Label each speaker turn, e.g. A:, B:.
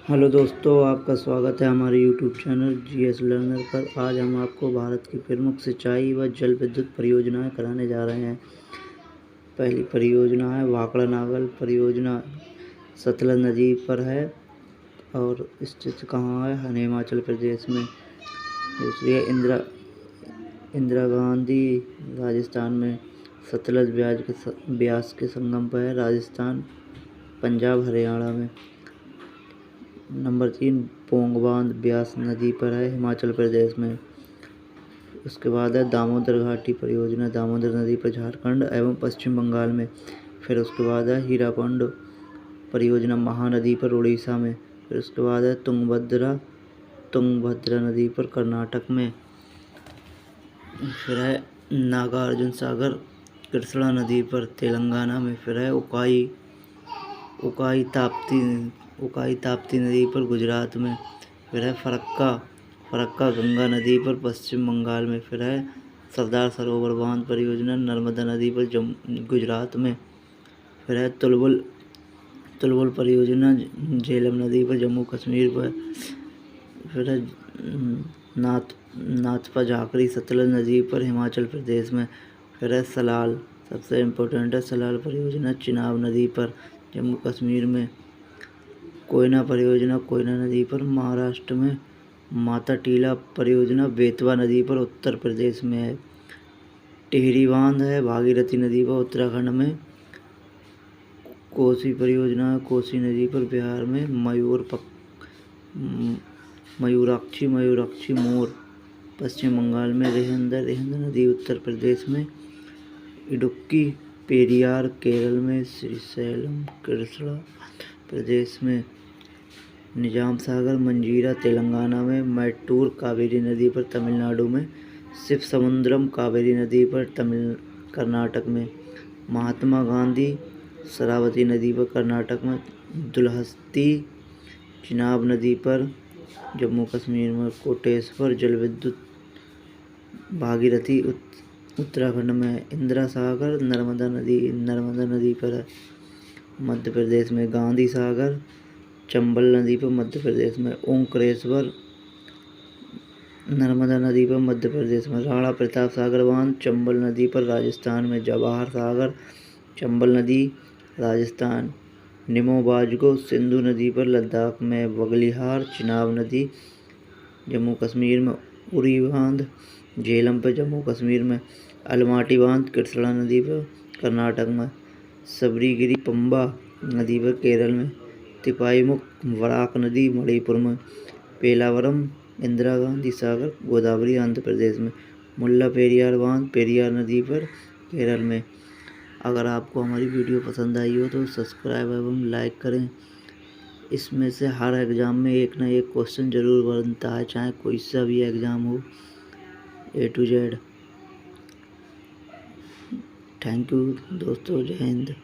A: Hello दोस्तों, आपका स्वागत है हमारे यूट्यूब चैनल जीएस लर्नर पर। आज हम आपको भारत की प्रमुख सिंचाई व जल विद्युत परियोजनाएं कराने जा रहे हैं। पहली परियोजना है भाखड़ा नागल परियोजना, सतलज नदी पर है और स्थित कहाँ है? हिमाचल प्रदेश में। दूसरी है इंदिरा गांधी, राजस्थान में। सतलज ब्यास के संगम पर है, राजस्थान, पंजाब, हरियाणा में। नंबर 3 पोंग बांध ब्यास नदी पर है, हिमाचल प्रदेश में। उसके बाद है दामोदर घाटी परियोजना, दामोदर नदी पर, झारखंड एवं पश्चिम बंगाल में। फिर उसके बाद है हीराकुंड परियोजना, महानदी पर, उड़ीसा में। फिर उसके बाद है तुंगभद्रा नदी पर, कर्नाटक में। फिर है नागार्जुन सागर कृष्णा नदी पर, तेलंगाना में। फिर है उकाई ताप्ती नदी पर, गुजरात में। फिर है फरक्का गंगा नदी पर, पश्चिम बंगाल में। फिर है सरदार सरोवर बांध परियोजना, नर्मदा नदी पर, गुजरात में। फिर है तुलबुल परियोजना, झेलम नदी पर, जम्मू कश्मीर पर। फिर है नाथपा झाकड़ी सतलज नदी पर, हिमाचल प्रदेश में। फिर है सलाल, सबसे इम्पोर्टेंट है सलाल परियोजना, चिनाब नदी पर, जम्मू कश्मीर में। कोयना परियोजना, कोयना नदी पर, महाराष्ट्र में। माता टीला परियोजना, बेतवा नदी पर, उत्तर प्रदेश में है। टिहरी बांध है भागीरथी नदी पर, उत्तराखंड में। कोसी परियोजना है कोसी नदी पर, बिहार में। मयूराक्षी मोर, पश्चिम बंगाल में। रिहंद नदी, उत्तर प्रदेश में। इडुक्की पेरियार, केरल में। श्रीशैलम कृष्णा प्रदेश में। निजाम सागर मंजीरा, तेलंगाना में। मैट्टूर कावेरी नदी पर, तमिलनाडु में। शिवसमुद्रम कावेरी नदी पर, कर्नाटक में। महात्मा गांधी शरावती नदी पर, कर्नाटक में। दुलहस्ती चिनाब नदी पर, जम्मू कश्मीर में। कोटेश्वर जल विद्युत भागीरथी उत्तराखंड में। इंदिरा सागर नर्मदा नदी पर है, मध्य प्रदेश में। गांधी सागर चंबल नदी पर, मध्य प्रदेश में। ओंकारेश्वर नर्मदा नदी पर, मध्य प्रदेश में। राणा प्रताप सागर बांध चंबल नदी पर, राजस्थान में। जवाहर सागर चंबल नदी, राजस्थान। निमो बाजगो सिंधु नदी पर, लद्दाख में। बगलिहार चिनाब नदी, जम्मू कश्मीर में। उरी बांध झेलम पर, जम्मू कश्मीर में। अलमाटी बांध कृष्णा नदी पर, कर्नाटक में। सबरीगिरी पंबा नदी पर, केरल में। तिपाईमुख वराक नदी, मणिपुर में। पेलावरम इंदिरा गांधी सागर गोदावरी, आंध्र प्रदेश में। मुल्ला पेरियार बांध पेरियार नदी पर, केरल में। अगर आपको हमारी वीडियो पसंद आई हो तो सब्सक्राइब एवं लाइक करें। इसमें से हर एग्ज़ाम में एक ना एक क्वेश्चन जरूर बनता है, चाहे कोई सा भी एग्ज़ाम हो, A to Z। Thank you दोस्तों, जय हिंद।